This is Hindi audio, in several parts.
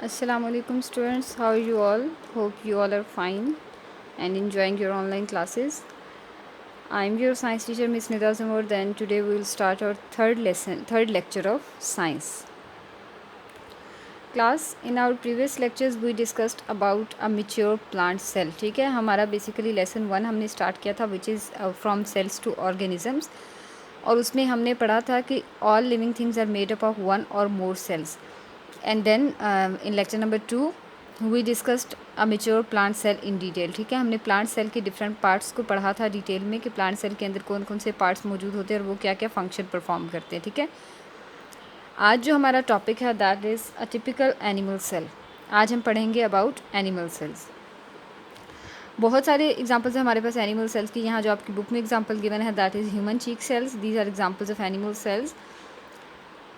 Assalamualaikum students, how are you all? Hope you all are fine and enjoying your online classes. I am your science teacher Miss Nida Zamord, and today we will start our third lecture of science. Class, in our previous lectures we discussed about a mature plant cell. ठीक है, हमारा बेसिकली लेसन 1 हमने स्टार्ट किया था which is from cells to organisms, और उसमें हमने पढ़ा था कि all living things are made up of one और more cells. And then in lecture number 2 we discussed a mature plant cell in detail. ठीक है, हमने प्लांट सेल के डिफरेंट पार्ट्स को पढ़ा था डिटेल में कि प्लांट सेल के अंदर कौन कौन से पार्ट्स मौजूद होते हैं और वो क्या क्या फंक्शन परफॉर्म करते हैं. ठीक है, आज जो हमारा टॉपिक है that is a typical animal cell. आज हम पढ़ेंगे अबाउट एनिमल सेल्स. बहुत सारे एग्जांपल्स हैं हमारे पास एनिमल सेल्स की. यहाँ जो आपकी बुक में एग्जांपल गिवन है that is human cheek cells. These are examples of animal cells.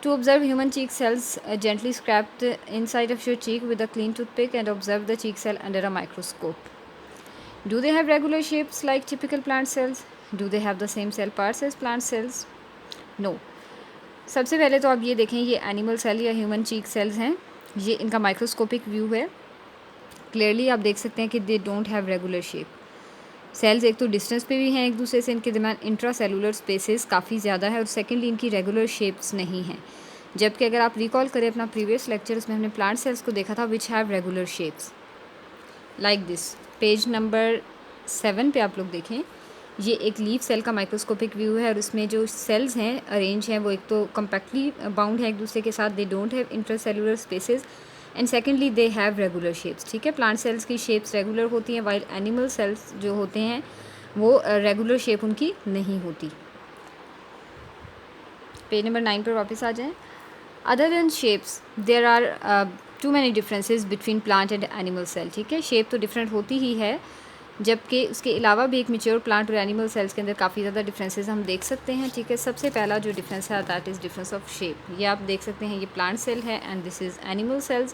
To observe human cheek cells, gently scrape the inside of your cheek with a clean toothpick and observe the cheek cell under a microscope. Do they have regular shapes like typical plant cells? Do they have the same cell parts as plant cells? No. सबसे पहले तो आप ये देखें, ये एनिमल सेल या ह्यूमन चीक सेल्स हैं. ये इनका माइक्रोस्कोपिक व्यू है. क्लियरली आप देख सकते हैं कि they don't have regular shape. Cells एक तो डिस्टेंस पे भी हैं एक दूसरे से, इनके दरमियान इंट्रा सेलुलर स्पेसेस काफ़ी ज़्यादा है, और सेकेंडली इनकी रेगुलर शेप्स नहीं हैं. जबकि अगर आप रिकॉल करें अपना प्रीवियस लेक्चर, उसमें हमने प्लांट सेल्स को देखा था which have regular shapes like this. Page number 7 पे आप लोग देखें, ये एक लीफ सेल का माइक्रोस्कोपिक व्यू है, और उसमें जो सेल्स हैं अरेंज हैं वो एक तो कम्पैक्टली बाउंड है एक दूसरे के साथ, दे don't have intra cellular spaces, and secondly they have regular shapes. ठीक है, प्लांट सेल्स की शेप्स रेगुलर होती हैं, वाइल एनिमल सेल्स जो होते हैं वो रेगुलर शेप उनकी नहीं होती. पेज नंबर 9 पर वापस आ जाएं. Other than shapes there are too many differences between plant and animal cell. ठीक है, शेप तो डिफरेंट होती ही है, जबकि उसके अलावा भी एक मेच्योर प्लांट और एनिमल सेल्स के अंदर काफ़ी ज़्यादा डिफरेंसेस हम देख सकते हैं. ठीक है, सबसे पहला जो डिफरेंस है that is difference of shape. ये आप देख सकते हैं, ये प्लांट सेल है and this is animal cells.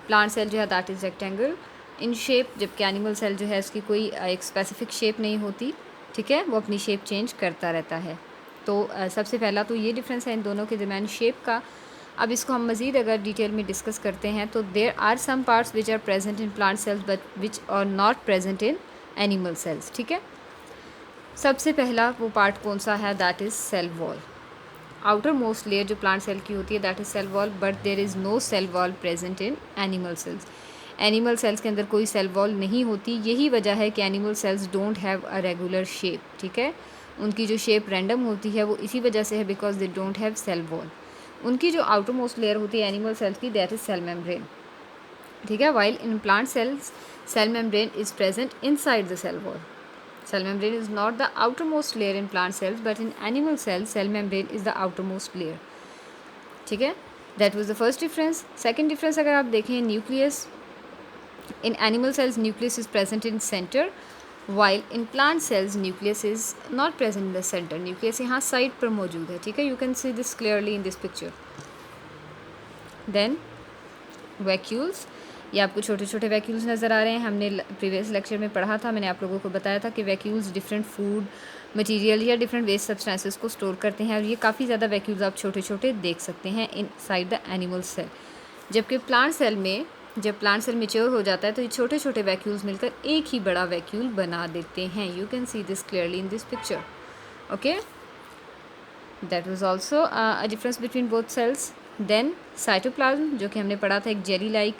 Plant cell जो है that is rectangle in shape, जबकि एनिमल सेल जो है उसकी कोई एक स्पेसिफिक शेप नहीं होती. ठीक है, वो अपनी शेप चेंज करता रहता है. तो सबसे पहला तो ये डिफरेंस है इन दोनों के दरमियान शेप का. अब इसको हम मज़ीद अगर डिटेल में डिस्कस करते हैं तो there are some parts which are present in plant cells but which are not present in animal cells. ठीक है, सबसे पहला वो पार्ट कौन सा है that is cell wall. Outer most layer जो प्लांट सेल की होती है that is cell wall, but there is no cell wall present in animal cells. Animal cells के अंदर कोई सेल वॉल नहीं होती. यही वजह है कि animal cells don't have a regular shape. ठीक है, उनकी जो शेप रैंडम होती है वो इसी वजह से है because they don't have cell wall. उनकी जो आउटर मोस्ट लेयर होती है एनिमल सेल्स की दैट इज़ सेल मेम्ब्रेन. ठीक है, while in plant cells cell membrane is present inside the cell wall. Cell membrane is not the outermost layer in plant cells, but in animal cells cell membrane is the outermost layer. ठीक है, that was the first difference. Second difference अगर आप देखें, nucleus in animal cells nucleus is present in center, while in plant cells nucleus is not present in the center. nucleus यहाँ side पर मौजूद है. ठीक है, you can see this clearly in this picture. Then vacuoles, ये आपको छोटे छोटे वैक्यूल्स नज़र आ रहे हैं. हमने प्रीवियस लेक्चर में पढ़ा था, मैंने आप लोगों को बताया था कि वैक्यूल्स डिफरेंट फूड मटेरियल या डिफरेंट वेस्ट सब्सटेंसेस को स्टोर करते हैं, और ये काफ़ी ज़्यादा वैक्यूल्स आप छोटे छोटे देख सकते हैं इन साइड द एनिमल सेल. जबकि प्लांट सेल में जब प्लांट सेल मेच्योर हो जाता है तो ये छोटे छोटे वैक्यूल्स मिलकर एक ही बड़ा वैक्यूल बना देते हैं. You can see this clearly in this picture. Okay, that was also a difference between both cells. Then cytoplasm, जो कि हमने पढ़ा था, एक जेली लाइक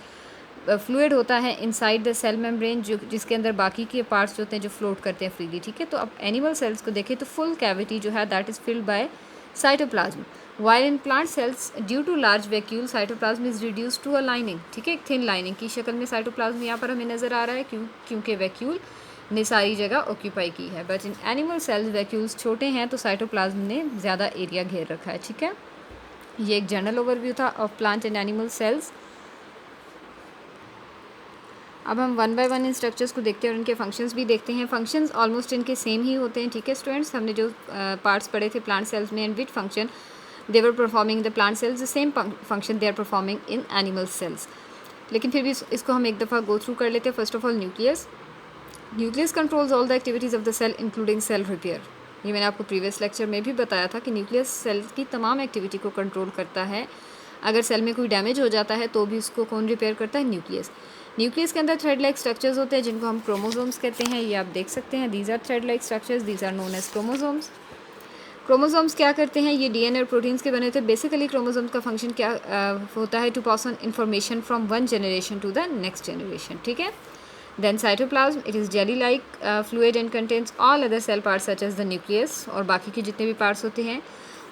फ्लूइड होता है इनसाइड द सेल मेम्ब्रेन, जो जिसके अंदर बाकी के पार्ट्स होते हैं जो फ्लोट करते हैं फ्रीली. ठीक है, तो अब एनिमल सेल्स को देखें तो फुल कैविटी जो है that is filled by cytoplasm, while in plant cells due to large vacuole cytoplasm is reduce to a lining. ठीक है, एक थिन लाइनिंग की शक्ल में साइटोप्लाज्म यहाँ पर हमें नज़र आ रहा है क्योंकि वैक्यूल ने सारी जगह ऑक्यूपाई की है. But in animal cells vacuoles छोटे हैं तो साइटोप्लाज्म ने ज़्यादा एरिया घेर रखा है. ठीक है, ये एक जनरल ओवरव्यू था of plant and animal sales. अब हम one by one in structures को देखते हैं और इनके फंक्शंस भी देखते हैं. फंक्शंस ऑलमोस्ट इनके सेम ही होते हैं. ठीक है स्टूडेंट्स, हमने जो पार्ट्स पढ़े थे प्लांट सेल्स में and which function they were performing the plant cells, the same function they are performing in animal cells. लेकिन फिर भी इसको हम एक दफ़ा गो थ्रू कर लेते हैं. First of all nucleus. Nucleus controls all the activities of the cell including cell repair. ये मैंने आपको प्रीवियस लेक्चर में भी बताया था कि न्यूक्लियस सेल की तमाम एक्टिविटी को कंट्रोल करता है. अगर सेल में कोई डैमेज हो जाता है तो भी उसको कौन रिपेयर करता है? न्यूक्लियस। न्यूक्लियस के अंदर थ्रेड लाइक स्ट्रक्चर्स होते हैं जिनको हम क्रोमोसोम्स कहते हैं, ये आप देख सकते हैं। These are thread like structures, these are known as chromosomes. Chromosomes क्या करते हैं? ये डीएनए और प्रोटीन्स के बने होते हैं। बेसिकली क्रोमोसोम्स का फंक्शन क्या होता है? To pass on information from one generation to the next generation, ठीक है। Then cytoplasm, it is jelly like fluid and contains all other cell parts such as the nucleus, और बाकी के जितने भी पार्ट्स होते हैं।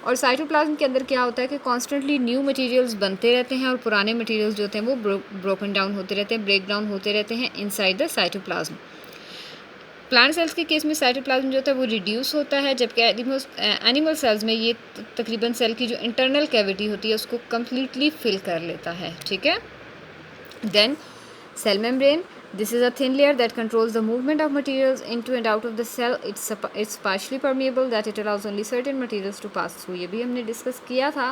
और साइटोप्लाज्म के अंदर क्या होता है कि कॉन्स्टेंटली न्यू मटेरियल्स बनते रहते हैं और पुराने मटेरियल्स जो होते हैं वो ब्रोकन डाउन होते रहते हैं, ब्रेक डाउन होते रहते हैं inside the cytoplasm. Plant cells के केस में साइटोप्लाज्म जो होता है वो रिड्यूस होता है, जबकि एनिमल सेल्स में ये तकरीबन सेल की जो इंटरनल कैविटी होती है उसको कम्प्लीटली फिल कर लेता है, ठीक है। Then cell membrane, this is a thin layer that controls the movement of materials into and out of the cell. It's partially permeable that it allows only certain materials to pass through. ये भी हमने डिस्कस किया था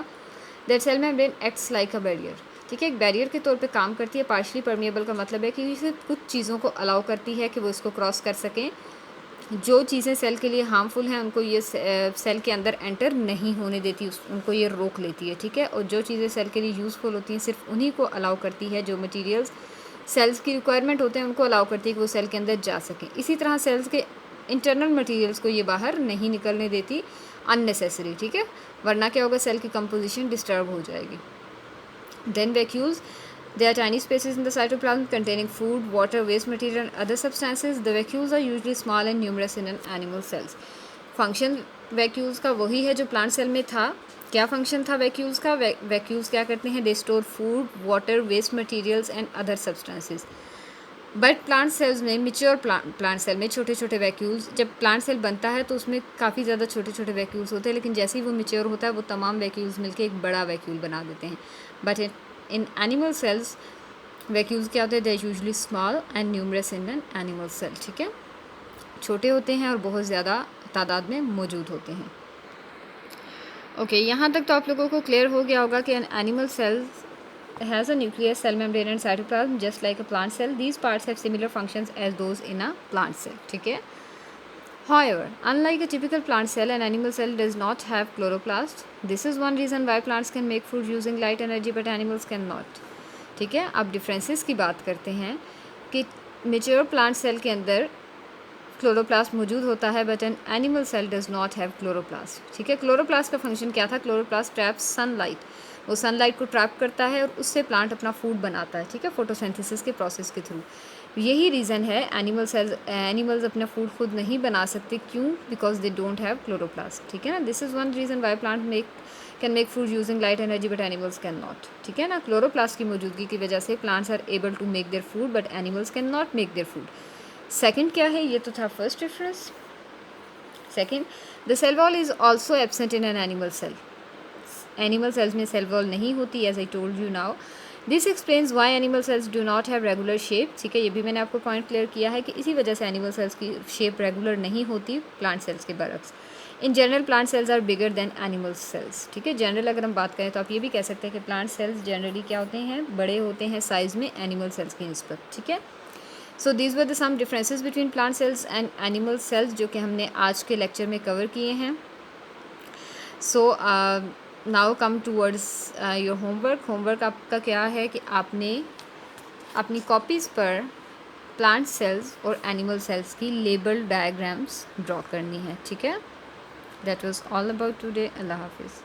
that cell membrane acts like a barrier, ठीक है, एक बैरियर के तौर पे काम करती है। पार्शली परमिएबल का मतलब है कि इसे कुछ चीज़ों को अलाउ करती है कि वो इसको क्रॉस कर सकें। जो चीज़ें सेल के लिए हार्मफुल हैं उनको ये सेल के अंदर एंटर नहीं होने देती, उनको ये रोक लेती है, ठीक है। और जो चीज़ें सेल के लिए यूज़फुल होती हैं सिर्फ उन्हीं को अलाउ करती है, जो मटीरियल्स सेल्स की रिक्वायरमेंट होते हैं उनको अलाउ करती है कि वो सेल के अंदर जा सकें। इसी तरह सेल्स के इंटरनल मटेरियल्स को ये बाहर नहीं निकलने देती अननेसेसरी, ठीक है, वरना क्या होगा? सेल की कंपोजिशन डिस्टर्ब हो जाएगी। Then vacuoles, there are tiny spaces in the cytoplasm containing food, water, waste material and other substances. The vacuoles are usually small and numerous in an animal cells. Function vacuoles का वही है जो प्लांट सेल में था। क्या फंक्शन था वैक्यूल्स का? वैक्यूल्स क्या करते हैं? They store food, water, waste materials and other substances. But plant cells में, मेच्योर प्लांट सेल में छोटे छोटे वैक्यूल्स, जब प्लांट सेल बनता है तो उसमें काफ़ी ज़्यादा छोटे छोटे वैक्यूल्स होते हैं, लेकिन जैसे ही वो मेच्योर होता है वो तमाम वैक्यूल्स मिलकर एक बड़ा वैक्यूल बना देते हैं। But in animal cells vacuoles क्या होते हैं? They usually small and numerous in an animal cell, ठीक है, छोटे होते हैं और बहुत ज़्यादा तादाद में मौजूद होते हैं। ओके, यहाँ तक तो आप लोगों को क्लियर हो गया होगा कि an animal cells has a nucleus, cell membrane and cytoplasm just like a plant cell. These parts have similar functions as those in a plant cell, ठीक है। However, unlike a typical plant cell, an animal cell does not have chloroplast. This is one reason why plants can make food using light energy but animals cannot, ठीक है। अब डिफरेंसेस की बात करते हैं कि मेच्योर प्लांट सेल के अंदर क्लोरोप्लास्ट मौजूद होता है but an animal cell does not have chloroplast, ठीक है। क्लोरोप्लास्ट का फंक्शन क्या था? क्लोरोप्लास्ट ट्रैप्स सनलाइट, वो सनलाइट को ट्रैप करता है और उससे प्लांट अपना फूड बनाता है, ठीक है, फोटोसिंथेसिस के प्रोसेस के थ्रू। यही रीज़न है एनिमल्स अपना फूड खुद नहीं बना सकते, क्यों? Because they don't have chloroplast, ठीक है ना। This is one reason why plant can make food using light energy but animals can not, ठीक है ना। क्लोरोप्लास्ट की मौजूदगी की वजह से plants are able to make their food but animals can not make their food. Second क्या है? ये तो था first difference. Second, the cell wall is also absent in an animal cell. Animal cells में सेल वॉल नहीं होती, as I told you now. This explains why animal cells do not have regular shape, ठीक है, ये भी मैंने आपको पॉइंट क्लियर किया है कि इसी वजह से एनिमल सेल्स की शेप रेगुलर नहीं होती प्लांट सेल्स के बरक्स। In general plant cells are bigger than animal cells, ठीक है। जनरल अगर हम बात करें तो आप ये भी कह सकते हैं कि प्लांट सेल्स जनरली क्या होते हैं? बड़े होते हैं साइज़ में एनिमल सेल्स की निस्बत, ठीक है। So these were the some differences between plant cells and animal cells जो कि हमने आज के लेक्चर में कवर किए हैं। So now come towards your homework आपका क्या है कि आपने अपनी कॉपीज़ पर प्लांट सेल्स और एनिमल सेल्स की लेबल डायग्राम्स ड्रॉ करनी है, ठीक है। That was all about today. अल्लाह हाफिज़।